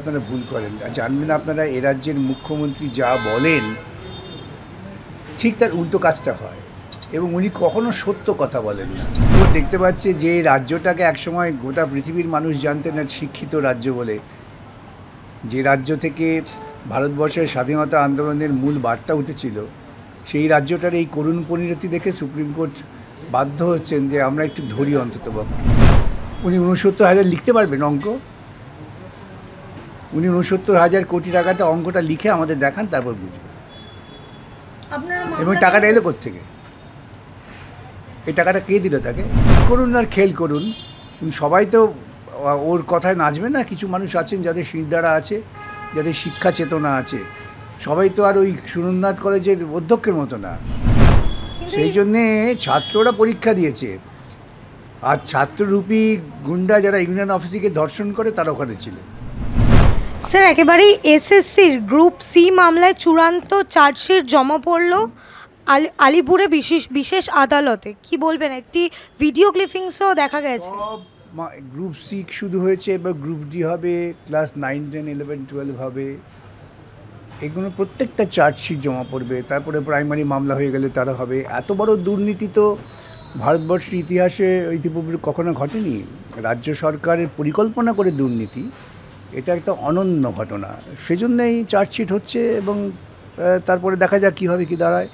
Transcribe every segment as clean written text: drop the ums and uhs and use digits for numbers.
আপনারা ভুল করেন। জানবেন আপনারা এ রাজ্যের মুখ্যমন্ত্রী যা বলেন ঠিক তার উল্টো কাজটা হয় এবং উনি কখনো সত্য কথা বলেন না। তো দেখতে পাচ্ছে যে রাজ্যটাকে একসময় গোটা পৃথিবীর মানুষ জানতেন না শিক্ষিত রাজ্য বলে, যে রাজ্য থেকে ভারতবর্ষের স্বাধীনতা আন্দোলনের মূল বার্তা উঠেছিল, সেই রাজ্যটার এই করুণ পরিণতি দেখে সুপ্রিম কোর্ট বাধ্য হচ্ছেন যে আমরা একটু ধরি অন্ততপক্ষে। উনি ৬৯,০০০ লিখতে পারবেন অঙ্ক? উনি ৬৯,০০০ কোটি টাকাটা অঙ্কটা লিখে আমাদের দেখান, তারপর বুঝবে। এবং টাকাটা এলো কোত্থেকে? এই টাকাটা কে দিল তাকে? করুন আর খেল করুন, সবাই তো ওর কথায় নাচবে না। কিছু মানুষ আছেন যাদের শিরদাঁড়া আছে, যাদের শিক্ষা চেতনা আছে। সবাই তো আর ওই সুরেন্দ্রনাথ কলেজের অধ্যক্ষের মতো না। সেই জন্যে ছাত্ররা পরীক্ষা দিয়েছে, আর ছাত্ররূপী গুন্ডা যারা ইউনিয়ন অফিসকে ধর্ষণ করে তারা ওখানে ছিল। স্যার, একেবারেই এসএসসির গ্রুপ সি মামলায় চূড়ান্ত চার্জশিট জমা পড়ল আলিপুরে বিশেষ আদালতে। কি বলবেন? একটি ভিডিও ক্লিপিংসও দেখা গেছে। গ্রুপ সি শুরু হয়েছে, এবার গ্রুপ ডি হবে, ক্লাস 9, 10, 11, 12 হবে। এগুলো প্রত্যেকটা চার্জশিট জমা পড়বে, তারপরে প্রাইমারি মামলা হয়ে গেলে তারা হবে। এত বড় দুর্নীতি তো ভারতবর্ষের ইতিহাসে ইতিপূর্বে কখনো ঘটেনি। রাজ্য সরকারের পরিকল্পনা করে দুর্নীতি, এটা একটা অনন্য ঘটনা। সেজন্যই চার্জশিট হচ্ছে এবং তারপরে দেখা যাক কীভাবে কী দাঁড়ায়,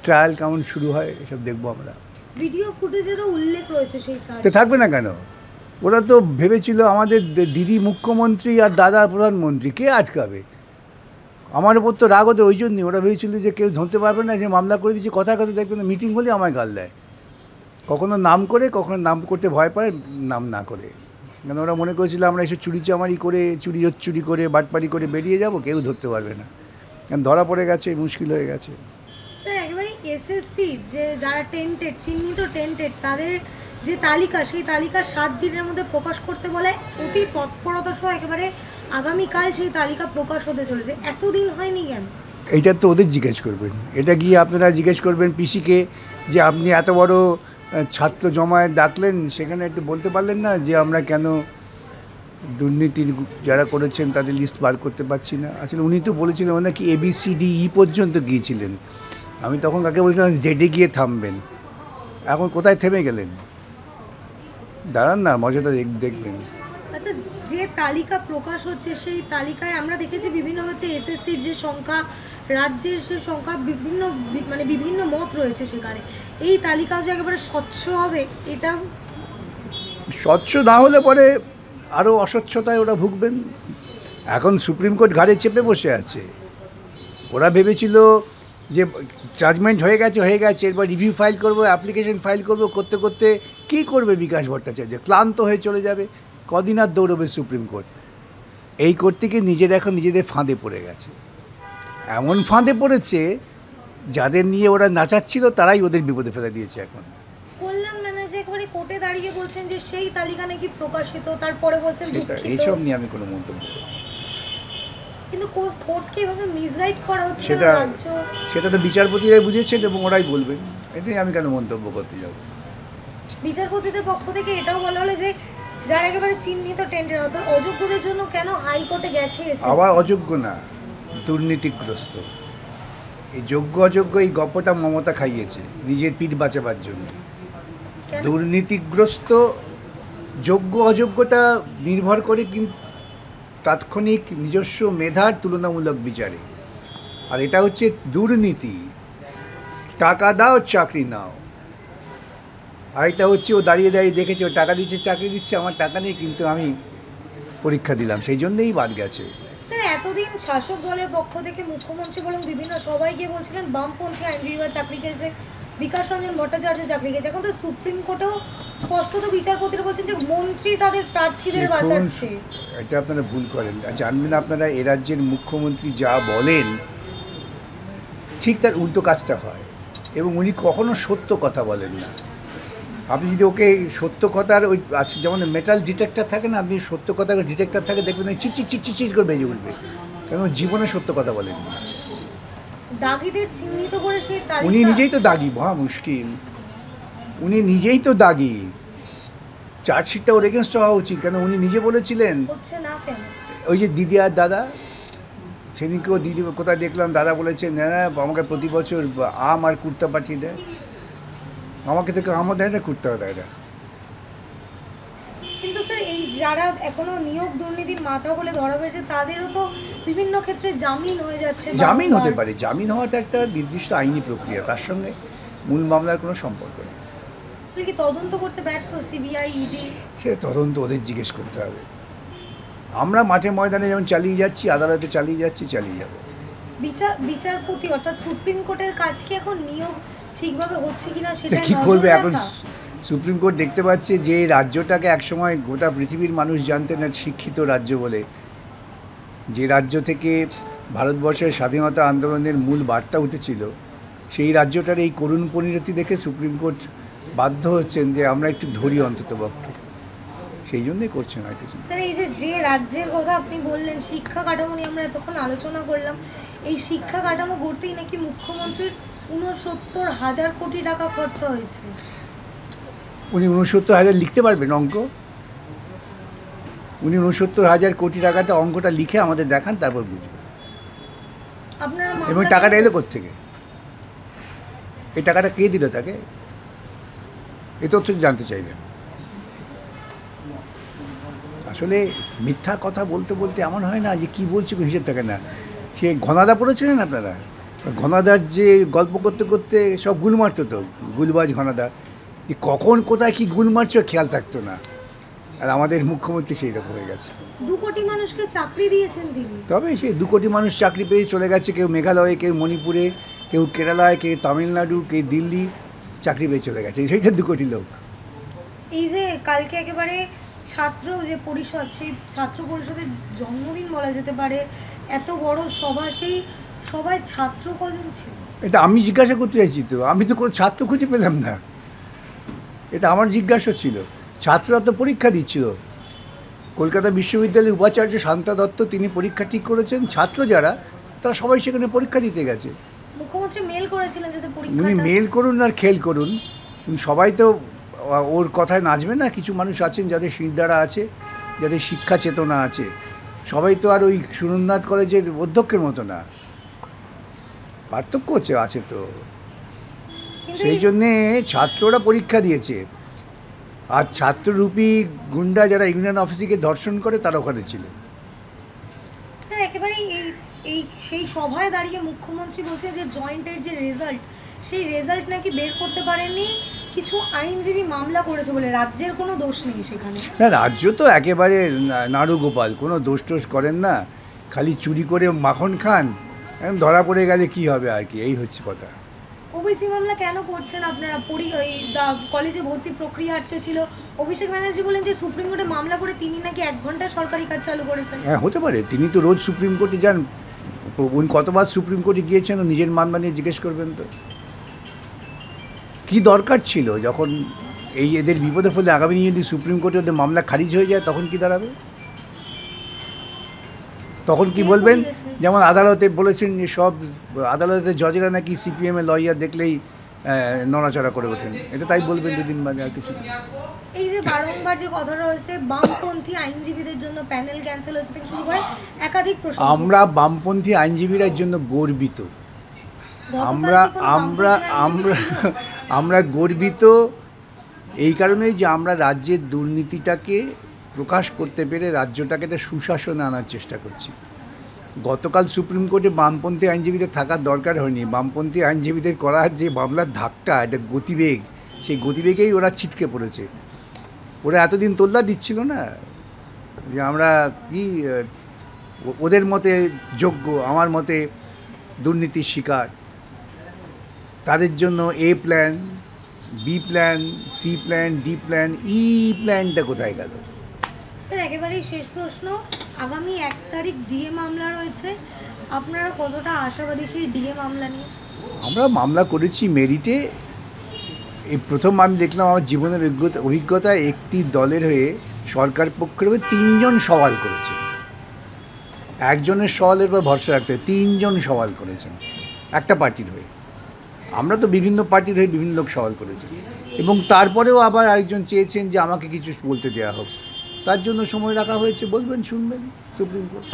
ট্রায়াল কেমন শুরু হয়, এসব দেখবো আমরা। ভিডিও ফুটেজেরও উল্লেখ রয়েছে সেই চার্জ। তো থাকবে না কেন? ওরা তো ভেবেছিল আমাদের দিদি মুখ্যমন্ত্রী আর দাদা প্রধানমন্ত্রী, কে আটকাবে? আমার ওপর তো রাগ হতো ওই জন্যই। ওরা ভেবেছিল যে কেউ ধরতে পারবে না, যে মামলা করে দিচ্ছে। কথা দেখবে না, মিটিং হলে আমায় গাল দেয়, কখনো নাম করে, কখনো নাম করতে ভয় পায়, নাম না করে। কেন ওরা মনে করেছিল আমরা এসে চুরি করে, চুরি করে, বাটপারি করে বেরিয়ে যাব, কেউ ধরতে পারবে না। কারণ ধরা পড়ে গেছে, মুশকিল হয়ে গেছে। স্যার, একেবারে এসএসসি যে যারা চিহ্নিত টেন্টেড তাদের যে তালিকা, সেই তালিকা 7 দিনের মধ্যে প্রকাশ করতে বলে অতি তৎপরতা সহ একেবারে আগামীকাল সেই তালিকা প্রকাশ হতে চলেছে। এতদিন হয়নি কেন? এইটা তো ওদের জিজ্ঞেস করবেন। এটা গিয়ে আপনারা জিজ্ঞেস করবেন পিসিকে, যে আপনি এত বড় ছাত্র জমায়েত ডাকলেন, সেখানে একটু বলতে পারলেন না যে আমরা কেন দুর্নীতির যারা করেছেন তাদের লিস্ট বার করতে পারছি না? আসলে উনি তো বলেছিলেন নাকি ABCDE পর্যন্ত গিয়েছিলেন। আমি তখন কাকে বলছিলাম জেডে গিয়ে থামবেন। এখন কোথায় থেমে গেলেন? দাঁড়ান না, মজাটা দেখবেন। আচ্ছা, যে তালিকা প্রকাশ হচ্ছে সেই তালিকায় আমরা দেখেছি বিভিন্ন ক্ষেত্রে এসএসসির যে সংখ্যা, রাজ্যের সে সংখ্যা বিভিন্ন মত রয়েছে সেখানে। এই তালিকা যে একেবারে স্বচ্ছ হবে, এটা স্বচ্ছ না হলে পরে আরও অস্বচ্ছতায় ওরা ভুগবেন। এখন সুপ্রিম কোর্ট ঘাড়ে চেপে বসে আছে। ওরা ভেবেছিল যে জাজমেন্ট হয়ে গেছে, এরপর রিভিউ ফাইল করবো, অ্যাপ্লিকেশন ফাইল করতে করতে কী করবে বিকাশ ভট্টাচার্য? ক্লান্ত হয়ে চলে যাবে। কদিন আর দৌড়বে সুপ্রিম কোর্ট? এই কোর্ট থেকে নিজেদের ফাঁদে পড়ে গেছে। এমন ফাঁদে পড়েছে, যাদের নিয়ে ওরা নাচাচ্ছিল তারাই ওদের বিপদে ফেলে দিয়েছে। এখন কল্যাণ ব্যানার্জি একেবারে কোর্টে দাঁড়িয়ে বলছেন যে সেই তালিকা নাকি প্রকাশিত, তারপরে বলছেন এইসব নিয়ে আমি কোনো মন্তব্য করি। কিন্তু কোর্টকে এভাবে মিসগাইড করা হচ্ছে, সেটা তো বিচারপতিরাই বুঝেছেন এবং ওরাই বলবেন। এটাই আমি কেন মন্তব্য করতে যাব? বিচারপতিদের পক্ষ থেকে এটাও বলা হলো যে যারা একেবারে চিহ্নিত টেন্ডার অর্থাৎ অযোগ্যদের জন্য কেন হাইকোর্টে গেছে। আবার অযোগ্য না, দুর্নীতিগ্রস্ত। এই যোগ্য অযোগ্য এই গল্পটা মমতা খাইয়েছে নিজের পিঠ বাঁচাবার জন্য। দুর্নীতিগ্রস্ত, যোগ্য অযোগ্যটা নির্ভর করে কিন্তু তাৎক্ষণিক নিজস্ব মেধার তুলনামূলক বিচারে। আর এটা হচ্ছে দুর্নীতি, টাকা দাও চাকরি নাও। আর এটা হচ্ছে ও দাঁড়িয়ে দেখেছে, ও টাকা দিচ্ছে, চাকরি দিচ্ছে, আমার টাকা নেই কিন্তু আমি পরীক্ষা দিলাম, সেই জন্যেই বাদ গেছে। স্যার, এতদিন শাসক দলের পক্ষ থেকে মুখ্যমন্ত্রী বলেন বিভিন্ন সবাই গিয়ে বলছিলেন বামপন্থী আইনজীবীরা চাকরি পেয়েছে, বিকাশ রঞ্জন ভট্টাচার্য চাকরি পেয়েছে। এখন তো সুপ্রিম কোর্টেও স্পষ্টত বিচারপতিরা বলছেন যে মন্ত্রী তাদের প্রার্থীদের বাঁচাচ্ছে। এটা আপনারা ভুল করেন। জানবেন আপনারা এ রাজ্যের মুখ্যমন্ত্রী যা বলেন ঠিক তার উল্টো কাজটা হয় এবং উনি কখনো সত্য কথা বলেন না। আপনি যদি ওকে সত্য কথার ওই আজকে যেমন মেটাল ডিটেক্টর থাকে না, আপনি সত্য কথার ডিটেক্টর থাকে দেখবেন চিচির করে বেজে উঠবে, কারণ জীবনে সত্য কথা বলেন না। দাগীদের চিহ্নিত করে সেই তালিকা, উনি নিজেই তো দাগী, মহা মুশকিল। উনি নিজেই তো দাগী। চার্জশিটটা ওর এগেনস্ট হওয়া উচিত, কেন উনি নিজে বলেছিলেন। হচ্ছে না কেন? ওই যে দিদি আর দাদা, সেদিনকেও দিদি কোথায় দেখলাম দাদা বলেছে না আমাকে প্রতি বছর আম আর কুর্তা পাঠিয়ে দেয়, আমাকে থেকে আমও দেয় না, কুর্তাও দেয় না। কিন্তু স্যার এই যারা এখনো নিয়োগ দুর্নীতির মাথা বলে ধরা পড়েছে তাদেরও তো বিভিন্ন ক্ষেত্রে জামিন হয়ে যাচ্ছে। জামিন হতে পারে, জামিন হওয়াটা একটা নির্দিষ্ট আইনি প্রক্রিয়া, তার সঙ্গে মূল মামলার কোনো সম্পর্ক নেই। কি তদন্ত করতে ব্যর্থ সিবিআই, ইডি? সে তদন্ত ওদের জিজ্ঞেস করতে হবে। আমরা মাঠে ময়দানে যেমন চালিয়ে যাচ্ছি, আদালতে চালিয়ে যাচ্ছি, চালিয়ে যাব। বিচারপতি অর্থাৎ সুপ্রিম কোর্টের কাজ কি এখন নিয়োগ ঠিকভাবে হচ্ছে কিনা সেটা কী করবে এখন? সুপ্রিম কোর্ট দেখতে পাচ্ছে যে রাজ্যটাকে একসময় গোটা পৃথিবীর মানুষ জানতেন না শিক্ষিত রাজ্য বলে, যে রাজ্য থেকে ভারতবর্ষের স্বাধীনতা আন্দোলনের মূল বার্তা উঠেছিল, সেই রাজ্যটার এই করুণ পরিণতি দেখে সুপ্রিম কোর্ট বাধ্য হচ্ছেন যে আমরা একটু ধরি অন্ততপক্ষে, সেই জন্যই করছেন আর কিছু। স্যার এই যে রাজ্যের কথা আপনি বললেন, শিক্ষা কাঠামো নিয়ে আমরা এতক্ষণ আলোচনা করলাম, এই শিক্ষা কাঠামো গড়তেই নাকি মুখ্যমন্ত্রীর ৬৯,০০০ কোটি টাকা খরচা হয়েছে। উনি ৬৯,০০০ লিখতে পারবেন অঙ্ক? উনি ৬৯,০০০ কোটি টাকাটা অঙ্কটা লিখে আমাদের দেখান, তারপর বুঝবে। এবং টাকাটা এলো কোত্থেকে? এই টাকাটা কে দিল তাকে? এ তথ্য জানতে চাইবেন। আসলে মিথ্যা কথা বলতে বলতে এমন হয় না যে কী বলছি হিসেব থাকে না। সে ঘনাদা পড়েছিলেন আপনারা? ঘনাদার যে গল্প করতে করতে সব গুল মারত, তো গুলবাজ ঘনাদা, যে কখন কোথায় কী গুল মারছে খেয়াল থাকতো না। আর আমাদের মুখ্যমন্ত্রী সেই রকম হয়ে গেছে। ২ কোটি মানুষকে চাকরি দিয়েছেন তিনি। তবে সেই ২ কোটি মানুষ চাকরি পেয়ে চলে গেছে, কেউ মেঘালয়ে, কেউ মণিপুরে, কেউ কেরালায়, কেউ তামিলনাড়ু, কেউ দিল্লি, চাকরি পেয়ে চলে গেছে। সেইটা ২ কোটি লোক। এই যে কালকে একেবারে ছাত্র যে পরিষদ, সেই ছাত্র পরিষদের জন্মদিন বলা যেতে পারে, এত বড় সভা, সেই সবাই ছাত্র কজন ছিল? এটা আমি জিজ্ঞাসা করতে চাইছি, তো আমি তো কোনো ছাত্র খুঁজে পেলাম না। এটা আমার জিজ্ঞাসা ছিল। ছাত্ররা তো পরীক্ষা দিচ্ছিল। কলকাতা বিশ্ববিদ্যালয়ের উপাচার্য শান্তা দত্ত তিনি পরীক্ষা ঠিক করেছেন, ছাত্র যারা তারা সবাই সেখানে পরীক্ষা দিতে গেছে। মুখ্যমন্ত্রী মেল করেছিলেন যাতে পরীক্ষা, উনি মেল করুন আর খেল করুন, সবাই তো ওর কথায় নাচবে না। কিছু মানুষ আছেন যাদের শিরদাঁড়া আছে, যাদের শিক্ষা চেতনা আছে, সবাই তো আর ওই সুরেন্দ্রনাথ কলেজের অধ্যক্ষের মতো না, পার্থক্য আছে তো। সেই জন্যে ছাত্ররা পরীক্ষা দিয়েছে, আর ছাত্ররূপী গুন্ডা যারা ইউনিয়ন অফিসকে ধর্ষণ করে তারা ওখানে ছিল। স্যার একেবারে এই সেই সভায় দাঁড়িয়ে মুখ্যমন্ত্রী বলছে যে জয়েন্টের যে রেজাল্ট, সেই রেজাল্ট নাকি বের করতে পারেননি, কিছু আইনজীবী মামলা করেছে বলে, রাজ্যের কোনো দোষ নেই সেখানে। না, রাজ্য তো একেবারে নাড়ু গোপাল, কোনো দোষ টোষ করেন না, খালি চুরি করে মাখন খান, ধরা পড়ে গেলে কি হবে আর কি, এই হচ্ছে কথা। ওবিসি মামলা কেন করছেন আপনারা? কলেজে ভর্তি প্রক্রিয়া আটকে ছিল, অভিষেক ব্যানার্জি বলেন যে সুপ্রিম কোর্টে মামলা করে তিনি নাকি ১ ঘন্টায় সরকারি কাজ চালু করেছেন। হ্যাঁ, হতে পারে, তিনি তো রোজ সুপ্রিম কোর্টে যান। উনি কতবার সুপ্রিম কোর্টে গিয়েছেন নিজের মামলা নিয়ে জিজ্ঞেস করবেন তো। কি দরকার ছিল যখন এই এদের বিপদে ফলে আগামী দিনে যদি সুপ্রিম কোর্টে ওদের মামলা খারিজ হয়ে যায় তখন কি দাঁড়াবে? তখন কি বলবেন? যেমন আদালতে বলেছেন যে সব আদালতের জজেরা নাকি সিপিএমের লয়ার দেখলেই নড়াচড়া করে ওঠেন, এটা তাই বলবেন দুদিন মানে, আর কিছু। এই যে বারংবার যে কথা রয়েছে বামপন্থী আইনজীবীদের জন্য প্যানেল ক্যান্সেল হচ্ছে থেকে শুরু করে একাধিক প্রশ্ন, আমরা বামপন্থী আইনজীবীর জন্য গর্বিত। আমরা আমরা আমরা আমরা গর্বিত এই কারণেই যে আমরা রাজ্যের দুর্নীতিটাকে প্রকাশ করতে পেরে রাজ্যটাকে একটা সুশাসনে আনার চেষ্টা করছি। গতকাল সুপ্রিম কোর্টে বামপন্থী আইনজীবীদের থাকার দরকার হয়নি, বামপন্থী আইনজীবীদের করার যে মামলার ধাক্কা, এটা গতিবেগ, সেই গতিবেগেই ওরা ছিটকে পড়েছে। ওরা এতদিন তোল্লা দিচ্ছিল না যে আমরা কি ওদের মতে যোগ্য, আমার মতে দুর্নীতির শিকার, তাদের জন্য A plan, B plan, C plan, D plan, E প্ল্যানটা কোথায় গেল? স্যার একেবারেই শেষ প্রশ্ন, আগামী ১ তারিখ ডিএ মামলা রয়েছে, আপনারা কতটা আশাবাদী সেই ডিএ মামলা নিয়ে? আমরা মামলা করেছি মেরিটে। এই প্রথম আমি দেখলাম আমার জীবনের অভিজ্ঞতায় একটি দলের হয়ে সরকার পক্ষের হয়ে ৩ জন সওয়াল করেছে। একজনের সওয়ালের পর ভরসা রাখতে ৩ জন সওয়াল করেছেন একটা পার্টির হয়ে। আমরা তো বিভিন্ন পার্টির হয়ে বিভিন্ন লোক সওয়াল করেছি, এবং তারপরেও আবার আরেকজন চেয়েছেন যে আমাকে কিছু বলতে দেওয়া হোক। তার জন্য সময় রাখা হয়েছে, বলবেন, শুনবেন সুপ্রিম কোর্ট।